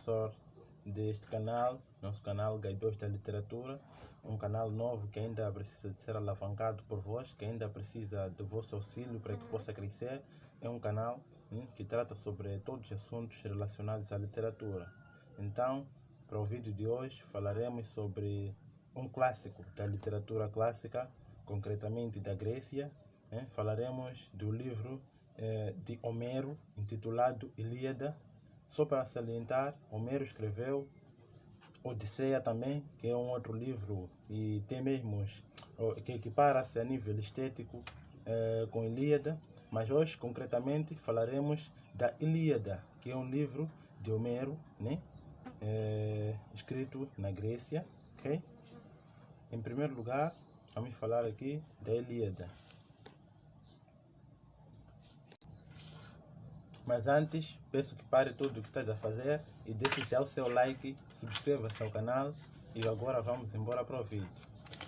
professor deste canal, nosso canal Gaibeiros da Literatura, um canal novo que ainda precisa de ser alavancado por vós, que ainda precisa do vosso auxílio para que possa crescer. É um canal que trata sobre todos os assuntos relacionados à literatura. Então, para o vídeo de hoje, falaremos sobre um clássico da literatura clássica, concretamente da Grécia. Falaremos do livro de Homero, intitulado Ilíada. Só para salientar, Homero escreveu Odisseia também, que é um outro livro e tem mesmo que equipara-se a nível estético com Ilíada, mas hoje concretamente falaremos da Ilíada, que é um livro de Homero, né? Escrito na Grécia, ok? Em primeiro lugar, vamos falar aqui da Ilíada. Mas antes, peço que pare tudo o que estás a fazer e deixe já o seu like, subscreva-se ao canal e agora vamos embora para o vídeo.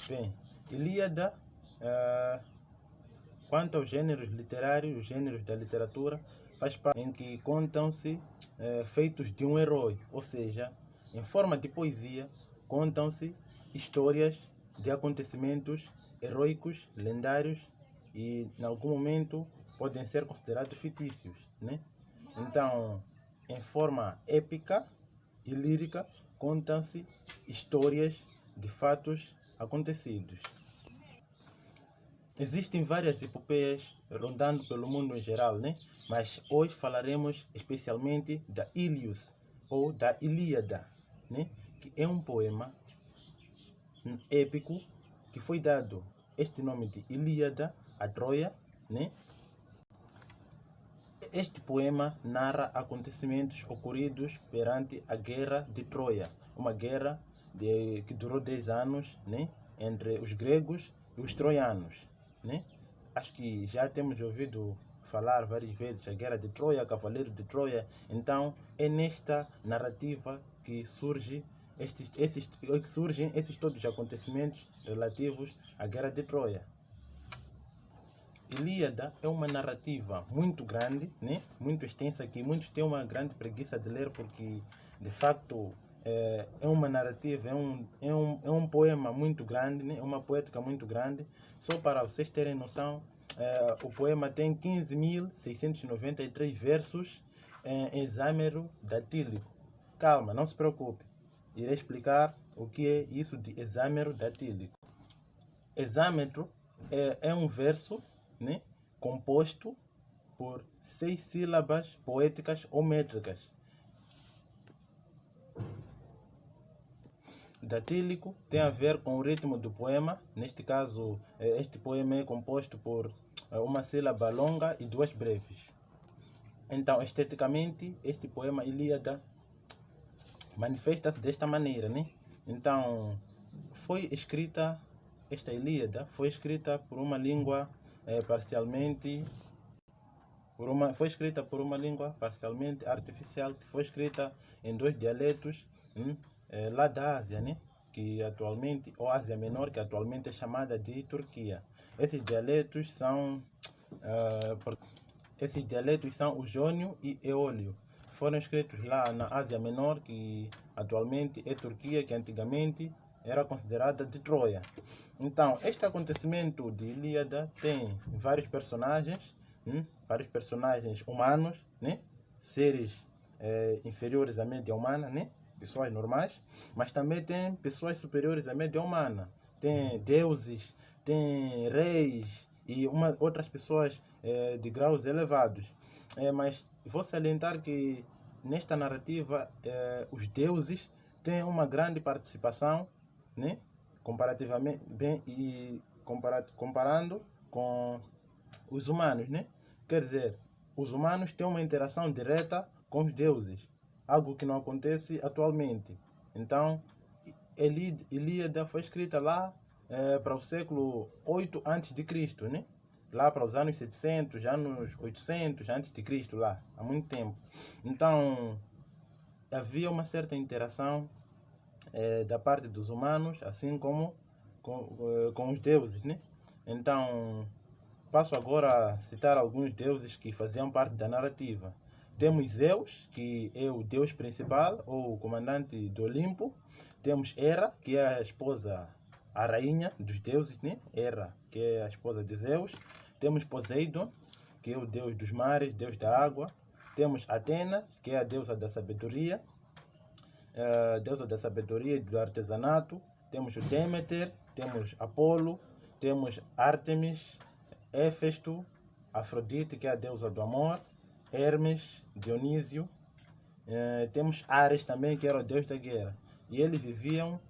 Bem, Ilíada, quanto aos gêneros literários, os gêneros da literatura, faz parte em que contam-se feitos de um herói, ou seja, em forma de poesia, contam-se histórias de acontecimentos heróicos, lendários e, em algum momento, podem ser considerados fictícios, né? Então, em forma épica e lírica, contam-se histórias de fatos acontecidos. Existem várias epopeias rondando pelo mundo em geral, né? Mas hoje falaremos especialmente da Ilios, ou da Ilíada, né? Que é um poema épico que foi dado este nome de Ilíada a Troia, né? Este poema narra acontecimentos ocorridos perante a Guerra de Troia, uma guerra que durou 10 anos, né, entre os gregos e os troianos, né? Acho que já temos ouvido falar várias vezes a Guerra de Troia, Cavaleiro de Troia. Então é nesta narrativa que surgem esses todos os acontecimentos relativos à Guerra de Troia. Ilíada é uma narrativa muito grande, né? Muito extensa, que muitos têm uma grande preguiça de ler porque, de facto, é uma narrativa, é um poema muito grande, né? É uma poética muito grande. Só para vocês terem noção, o poema tem 15.693 versos em hexâmero datílico. Calma, não se preocupe. Irei explicar o que é isso de hexâmero datílico. Hexâmetro é um verso, né, composto por 6 sílabas poéticas ou métricas. Datílico tem a ver com o ritmo do poema. Neste caso, este poema é composto por uma sílaba longa e 2 breves. Então, esteticamente, este poema Ilíada manifesta-se desta maneira, né? Então, esta Ilíada foi escrita por uma língua foi escrita por uma língua parcialmente artificial, que foi escrita em 2 dialetos lá da Ásia, né? Que atualmente, ou Ásia Menor, que atualmente é chamada de Turquia. Esses dialetos são o jônio e eólio. Foram escritos lá na Ásia Menor, que atualmente é Turquia, que antigamente era considerada de Troia. Então, este acontecimento de Ilíada tem vários personagens humanos, né? Seres inferiores à média humana, né? Pessoas normais, mas também tem pessoas superiores à média humana. Tem deuses, tem reis e outras pessoas de graus elevados. Mas vou salientar que nesta narrativa os deuses têm uma grande participação, né? Comparativamente bem e comparando com os humanos, né? Quer dizer, os humanos têm uma interação direta com os deuses, algo que não acontece atualmente. Então, Ilíada foi escrita lá para o século 8 a.C., né? Lá para os anos 700, anos 800 a.C., lá, há muito tempo. Então, havia uma certa interação da parte dos humanos, assim como com os deuses, né? Então, passo agora a citar alguns deuses que faziam parte da narrativa. Temos Zeus, que é o deus principal, ou o comandante do Olimpo. Temos Hera, que é a esposa, a rainha dos deuses, né? Hera, que é a esposa de Zeus. Temos Poseidon, que é o deus dos mares, deus da água. Temos Atenas, que é a deusa da sabedoria, e do artesanato. Temos o Deméter, temos Apolo, temos Ártemis, Éfesto, Afrodite, que é a deusa do amor, Hermes, Dionísio. Temos Ares também, que era o deus da guerra. E eles viviam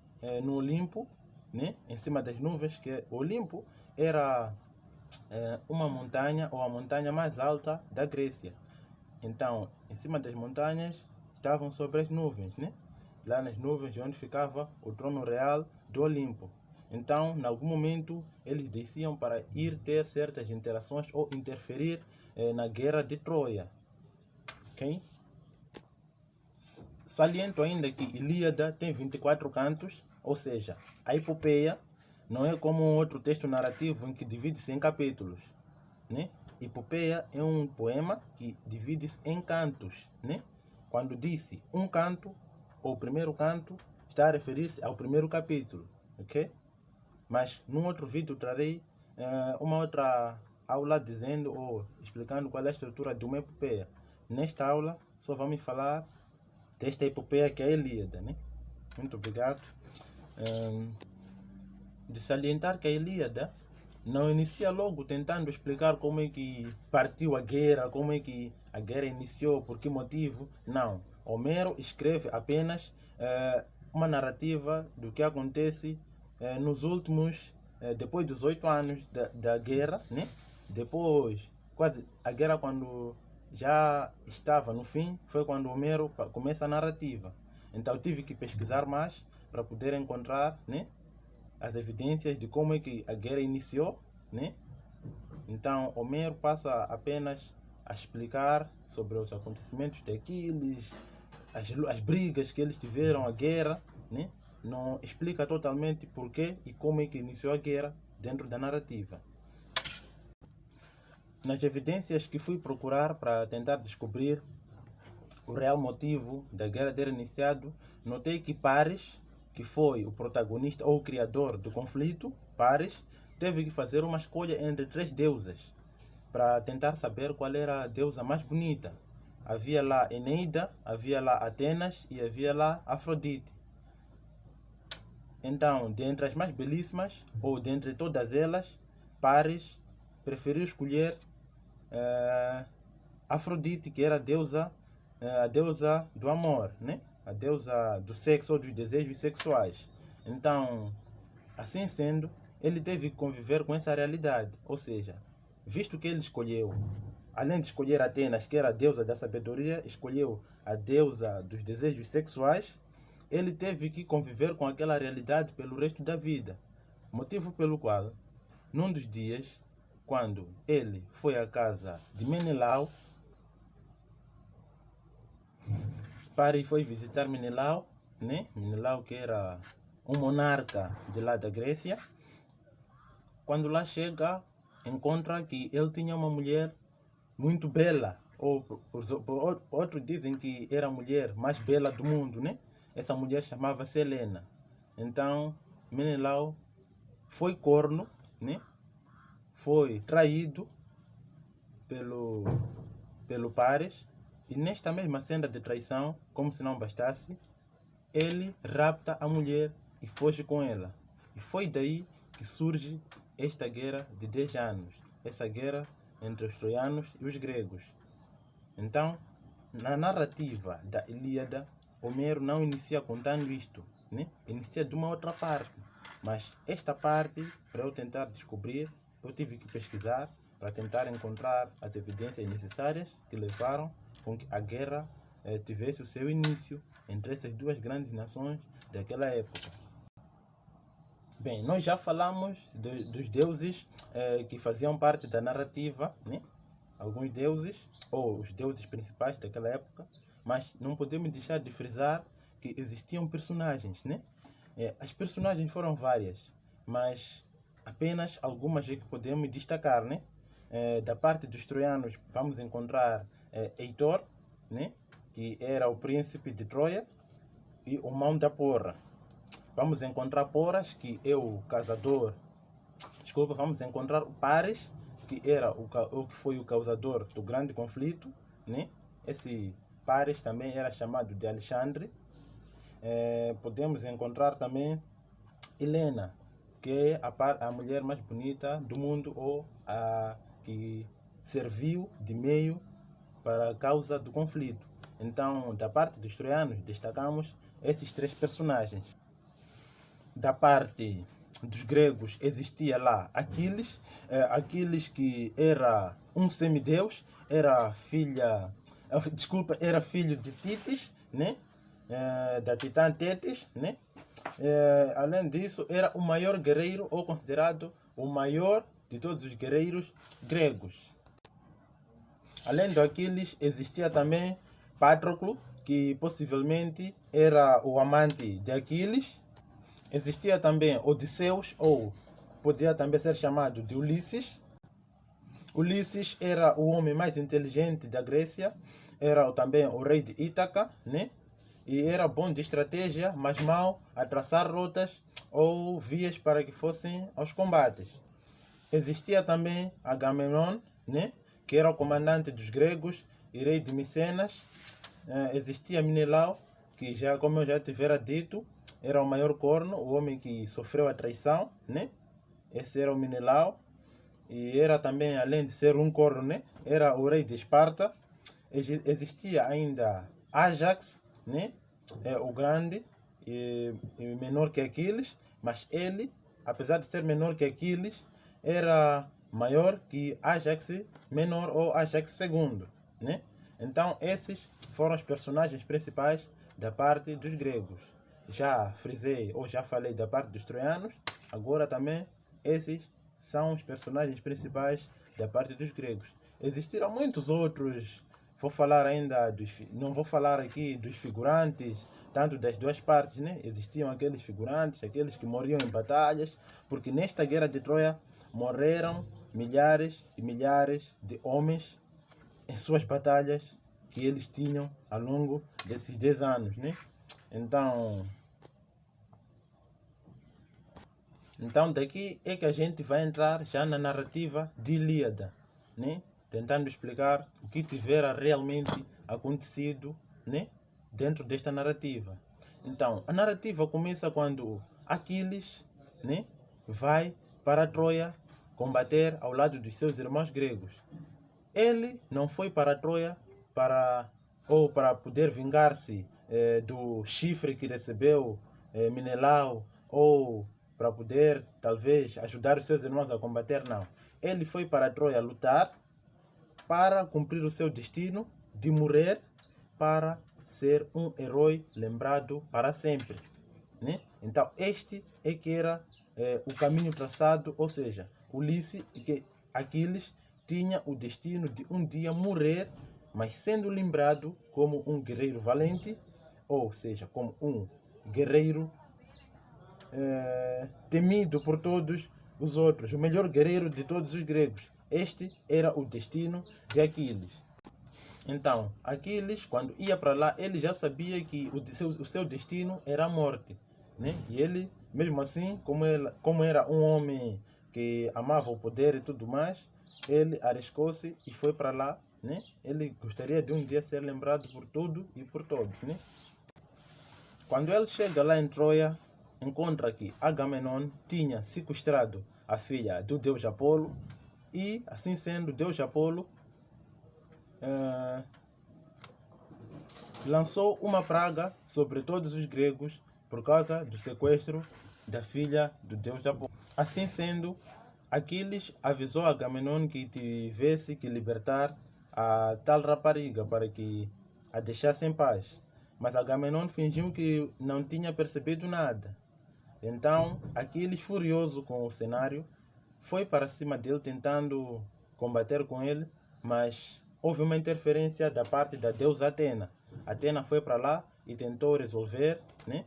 no Olimpo, né? Em cima das nuvens, que o Olimpo era uma montanha, ou a montanha mais alta da Grécia. Então, em cima das montanhas estavam sobre as nuvens, né? Lá nas nuvens onde ficava o trono real do Olimpo. Então, em algum momento, eles desciam para ir ter certas interações ou interferir na guerra de Troia. Okay? Saliento ainda que Ilíada tem 24 cantos, ou seja, a epopeia não é como um outro texto narrativo em que divide-se em capítulos, né? Epopeia é um poema que divide-se em cantos, né? Quando disse um canto, ou o primeiro canto, está a referir-se ao primeiro capítulo, ok? Mas num outro vídeo trarei uma outra aula dizendo ou explicando qual é a estrutura de uma epopeia. Nesta aula só vamos falar desta epopeia que é a Ilíada, né? Muito obrigado. De salientar que a Ilíada não inicia logo tentando explicar como é que partiu a guerra, como é que a guerra iniciou, por que motivo. Não. Homero escreve apenas uma narrativa do que acontece nos últimos, depois dos 8 anos da guerra, né? Depois, quase a guerra quando já estava no fim, foi quando Homero começa a narrativa. Então tive que pesquisar mais para poder encontrar, né, as evidências de como é que a guerra iniciou, né? Então, Homero passa apenas a explicar sobre os acontecimentos de Aquiles, as brigas que eles tiveram, a guerra, né? Não explica totalmente porquê e como é que iniciou a guerra dentro da narrativa. Nas evidências que fui procurar para tentar descobrir o real motivo da guerra ter iniciado, notei que Paris, que foi o protagonista ou o criador do conflito, Paris, teve que fazer uma escolha entre 3 deusas para tentar saber qual era a deusa mais bonita. Havia lá Eneida, havia lá Atenas e havia lá Afrodite. Então, dentre as mais belíssimas, ou dentre todas elas, Paris preferiu escolher Afrodite, que era a deusa do amor, né? A deusa do sexo ou dos desejos sexuais. Então, assim sendo, ele teve que conviver com essa realidade. Ou seja, visto que ele escolheu, além de escolher Atenas, que era a deusa da sabedoria, escolheu a deusa dos desejos sexuais, ele teve que conviver com aquela realidade pelo resto da vida. Motivo pelo qual, num dos dias, quando ele foi à casa de Menelau, Paris foi visitar Menelau, né? Menelau, que era um monarca de lá da Grécia. Quando lá chega, encontra que ele tinha uma mulher muito bela, ou outros dizem que era a mulher mais bela do mundo, né? Essa mulher chamava-se Helena. Então, Menelau foi corno, né? Foi traído pelo Paris, e nesta mesma cena de traição, como se não bastasse, ele rapta a mulher e foge com ela. E foi daí que surge esta guerra de 10 anos, essa guerra entre os troianos e os gregos. Então, na narrativa da Ilíada, Homero não inicia contando isto, né? Inicia de uma outra parte. Mas esta parte, para eu tentar descobrir, eu tive que pesquisar para tentar encontrar as evidências necessárias que levaram com que a guerra tivesse o seu início entre essas duas grandes nações daquela época. Bem, nós já falamos dos deuses que faziam parte da narrativa, né? Alguns deuses, ou os deuses principais daquela época, mas não podemos deixar de frisar que existiam personagens, né? As personagens foram várias, mas apenas algumas é que podemos destacar, né? Da parte dos troianos vamos encontrar Heitor, né? Que era o príncipe de Troia, e o mão da Porra. Vamos encontrar Porras, que é o casador. Desculpa, vamos encontrar o Paris, que era o que foi o causador do grande conflito, né? Esse Paris também era chamado de Alexandre. Podemos encontrar também Helena, que é a mulher mais bonita do mundo, ou a que serviu de meio para a causa do conflito. Então, da parte dos troianos, destacamos esses três personagens. Da parte dos gregos, existia lá Aquiles, Aquiles que era um semideus, era filho de Titis, né? Da titã Tétis, né? Além disso, era o maior guerreiro, ou considerado o maior de todos os guerreiros gregos. Além do Aquiles, existia também Patroclo, que possivelmente era o amante de Aquiles. Existia também Odisseus, ou podia também ser chamado de Ulisses. Ulisses era o homem mais inteligente da Grécia, era também o rei de Ítaca, né? E era bom de estratégia, mas mau a traçar rotas ou vias para que fossem aos combates. Existia também Agamenon, né? Que era o comandante dos gregos e rei de Micenas. Existia Menelau, que já, como eu já tivera dito, era o maior corno, o homem que sofreu a traição, né? Esse era o Menelau. E era também, além de ser um corno, né? Era o rei de Esparta. Existia ainda Ajax, né? O grande, e menor que Aquiles, mas ele, apesar de ser menor que Aquiles, era maior que Ajax menor, ou Ajax II, né? Então esses foram os personagens principais da parte dos gregos. Já frisei, ou já falei da parte dos troianos, agora também esses são os personagens principais da parte dos gregos. Existiram muitos outros, vou falar ainda não vou falar aqui dos figurantes, tanto das duas partes, né? Existiam aqueles figurantes, aqueles que morriam em batalhas, porque nesta guerra de Troia morreram milhares e milhares de homens em suas batalhas que eles tinham ao longo desses 10 anos, né? Então daqui é que a gente vai entrar já na narrativa de Ilíada, né? Tentando explicar o que tivera realmente acontecido, né? Dentro desta narrativa. Então, a narrativa começa quando Aquiles, né? Vai para Troia combater ao lado dos seus irmãos gregos. Ele não foi para Troia para poder vingar-se do chifre que recebeu Menelau, ou para poder talvez ajudar os seus irmãos a combater, não. Ele foi para Troia lutar para cumprir o seu destino de morrer, para ser um herói lembrado para sempre, né? Então este é que era o caminho traçado, ou seja, Aquiles tinha o destino de um dia morrer, mas sendo lembrado como um guerreiro valente, ou seja, como um guerreiro temido por todos os outros, o melhor guerreiro de todos os gregos. Este era o destino de Aquiles. Então, Aquiles, quando ia para lá, ele já sabia que o seu destino era a morte, né? E ele, mesmo assim, como era um homem que amava o poder e tudo mais, ele arriscou-se e foi para lá, né? Ele gostaria de um dia ser lembrado por tudo e por todos, né? Quando ele chega lá em Troia, encontra que Agamenon tinha sequestrado a filha do deus Apolo, e, assim sendo, Deus Apolo lançou uma praga sobre todos os gregos por causa do sequestro da filha do deus Apolo. Assim sendo, Aquiles avisou Agamenon que tivesse que libertar a tal rapariga para que a deixasse em paz. Mas Agamenon fingiu que não tinha percebido nada. Então, Aquiles, furioso com o cenário, foi para cima dele tentando combater com ele, mas houve uma interferência da parte da deusa Atena. Atena foi para lá e tentou resolver, né?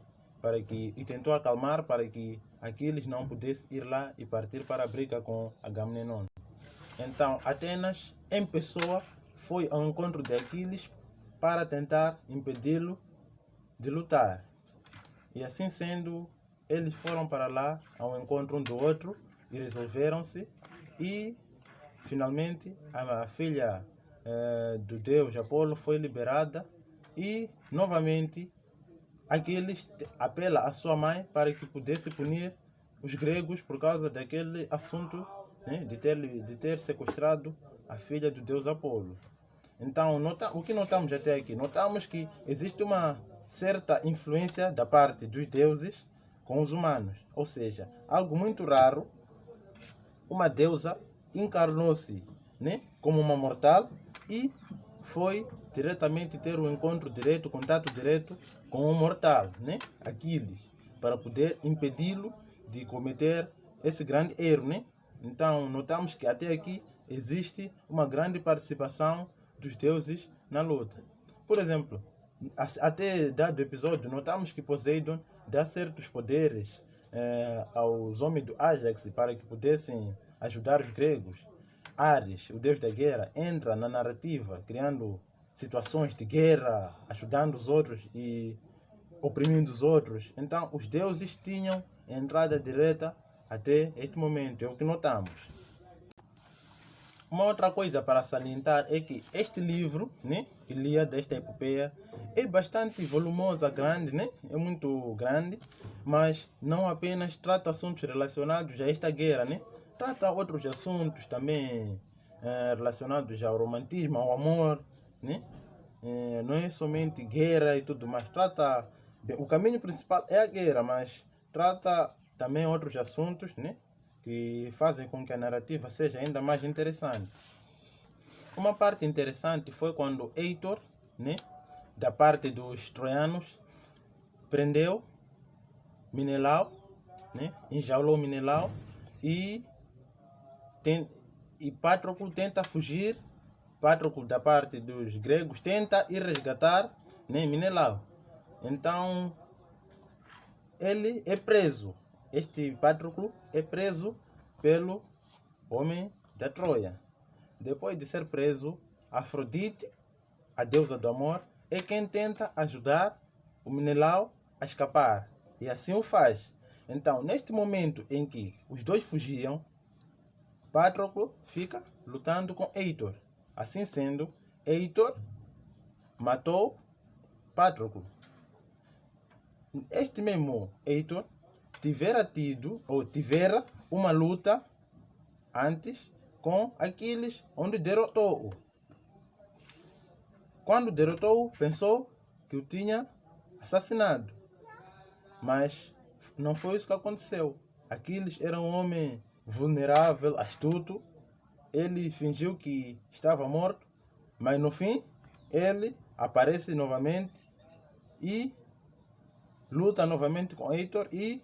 E tentou acalmar para que Aquiles não pudesse ir lá e partir para a briga com Agamenon. Então, Atenas, em pessoa, foi ao encontro de Aquiles para tentar impedi-lo de lutar. E assim sendo, eles foram para lá ao encontro um do outro e resolveram-se. E finalmente a filha do deus Apolo foi liberada e novamente Aquiles apela à sua mãe para que pudesse punir os gregos por causa daquele assunto, né, de ter sequestrado a filha do deus Apolo. Então, o que notamos até aqui? Notamos que existe uma certa influência da parte dos deuses com os humanos. Ou seja, algo muito raro, uma deusa encarnou-se, né, como uma mortal e foi diretamente ter um encontro direto, contato direto com um mortal, né, Aquiles, para poder impedi-lo de cometer esse grande erro, né? Então, notamos que até aqui existe uma grande participação dos deuses na luta. Por exemplo, até dado episódio, notamos que Poseidon dá certos poderes aos homens do Ajax para que pudessem ajudar os gregos. Ares, o deus da guerra, entra na narrativa, criando situações de guerra, ajudando os outros e oprimindo os outros. Então, os deuses tinham entrada direta até este momento, é o que notamos. Uma outra coisa para salientar é que este livro, né, Ilíada, desta epopeia, é bastante volumosa, grande, né? É muito grande, mas não apenas trata assuntos relacionados a esta guerra, né? Trata outros assuntos também relacionados ao romantismo, ao amor, né? Não é somente guerra e tudo mais. O caminho principal é a guerra, mas trata também outros assuntos, né, que fazem com que a narrativa seja ainda mais interessante. Uma parte interessante foi quando Heitor, né, da parte dos troianos, prendeu Menelau, né, enjaulou Menelau e Patroclo tenta fugir. Patroclo, da parte dos gregos, tenta ir resgatar, né, Menelau. Então, ele é preso. Este Patroclo é preso pelo homem da Troia. Depois de ser preso, Afrodite, a deusa do amor, é quem tenta ajudar o Menelau a escapar. E assim o faz. Então, neste momento em que os dois fugiam, Patroclo fica lutando com Heitor. Assim sendo, Heitor matou Patroclo. Este mesmo Heitor tivera uma luta antes com Aquiles, onde derrotou-o. Quando derrotou-o, pensou que o tinha assassinado. Mas não foi isso que aconteceu. Aquiles era um homem vulnerável, astuto. Ele fingiu que estava morto, mas no fim ele aparece novamente e luta novamente com Heitor e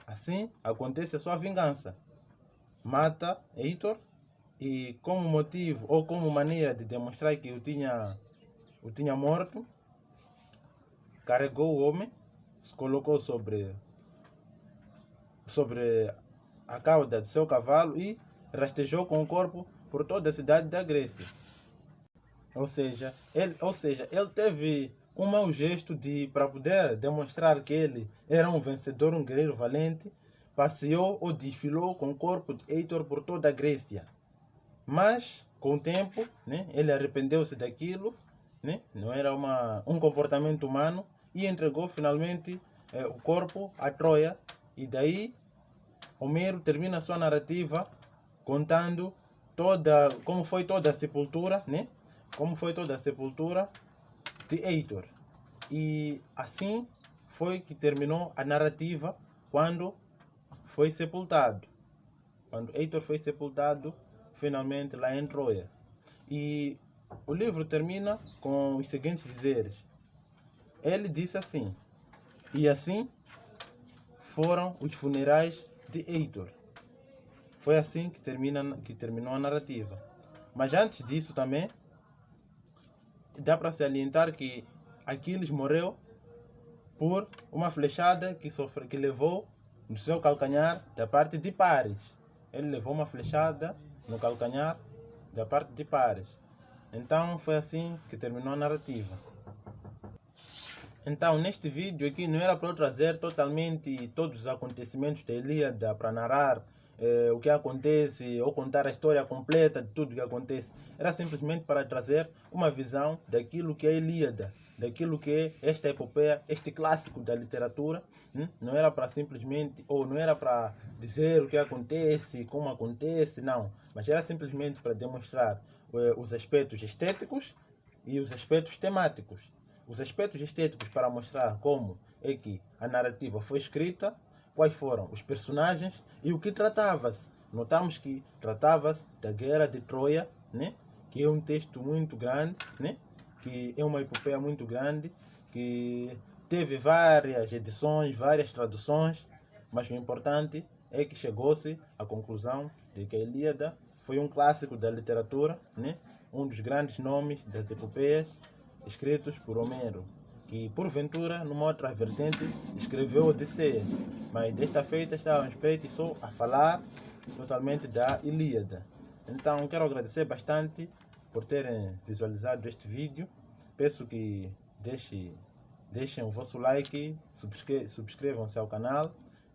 assim acontece a sua vingança. Mata Heitor e como motivo ou como maneira de demonstrar que o tinha morto, carregou o homem, se colocou sobre a cauda do seu cavalo e rastejou com o corpo por toda a cidade da Grécia. Ou seja, ele teve um mau gesto para poder demonstrar que ele era um vencedor, um guerreiro valente, passeou ou desfilou com o corpo de Heitor por toda a Grécia. Mas, com o tempo, né, ele arrependeu-se daquilo, né, não era um comportamento humano, e entregou finalmente o corpo a Troia. E daí, Homero termina sua narrativa contando como foi toda a sepultura, né? Como foi toda a sepultura de Heitor. E assim foi que terminou a narrativa quando foi sepultado. Quando Heitor foi sepultado, finalmente lá em Troia. E o livro termina com os seguintes dizeres. Ele disse assim: e assim foram os funerais de Heitor. Foi assim que terminou a narrativa. Mas antes disso também, dá para salientar que Aquiles morreu por uma flechada que levou no seu calcanhar da parte de Paris. Ele levou uma flechada no calcanhar da parte de Paris. Então foi assim que terminou a narrativa. Então, neste vídeo aqui não era para eu trazer totalmente todos os acontecimentos da Ilíada, para narrar o que acontece ou contar a história completa de tudo que acontece. Era simplesmente para trazer uma visão daquilo que é a Ilíada, daquilo que é esta epopeia, este clássico da literatura. Não era para simplesmente, ou não era para dizer o que acontece, como acontece, não. Mas era simplesmente para demonstrar os aspectos estéticos e os aspectos temáticos. Os aspectos estéticos para mostrar como é que a narrativa foi escrita, quais foram os personagens e o que tratava-se. Notamos que tratava-se da Guerra de Troia, né? Que é um texto muito grande, né? Que é uma epopeia muito grande, que teve várias edições, várias traduções, mas o importante é que chegou-se à conclusão de que a Ilíada foi um clássico da literatura, né? Um dos grandes nomes das epopeias, escritos por Homero, que porventura, numa outra vertente, escreveu Odisseias, mas desta feita estávamos pretos só a falar totalmente da Ilíada. Então quero agradecer bastante por terem visualizado este vídeo. Peço que deixem o vosso like, subscrevam-se ao canal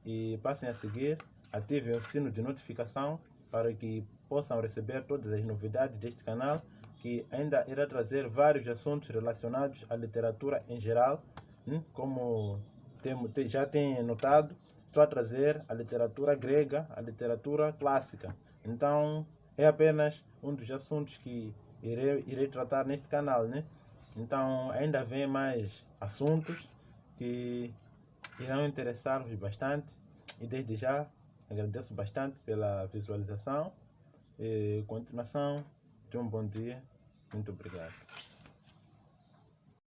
e passem a seguir, ativem o sino de notificação para que possam receber todas as novidades deste canal, que ainda irá trazer vários assuntos relacionados à literatura em geral. Como já têm notado, estou a trazer a literatura grega, a literatura clássica. Então, é apenas um dos assuntos que irei tratar neste canal, né? Então, ainda vem mais assuntos que irão interessar-vos bastante. E desde já, agradeço bastante pela visualização. E continuação de um bom dia. Muito obrigado.